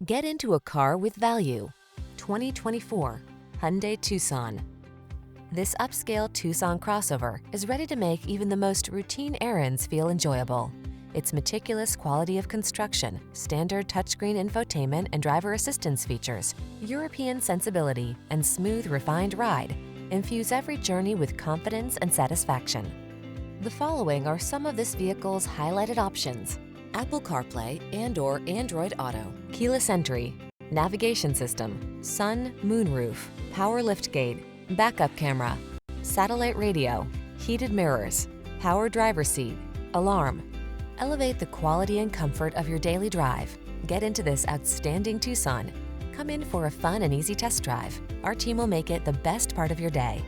Get into a car with value. 2024 Hyundai Tucson. This upscale Tucson crossover is ready to make even the most routine errands feel enjoyable. Its meticulous quality of construction, standard touchscreen infotainment and driver assistance features, European sensibility, and smooth, refined ride infuse every journey with confidence and satisfaction. The following are some of this vehicle's highlighted options: Apple CarPlay and/or Android Auto, keyless entry, navigation system, sun, moonroof, power liftgate, backup camera, satellite radio, heated mirrors, power driver's seat, alarm. Elevate the quality and comfort of your daily drive. Get into this outstanding Tucson. Come in for a fun and easy test drive. Our team will make it the best part of your day.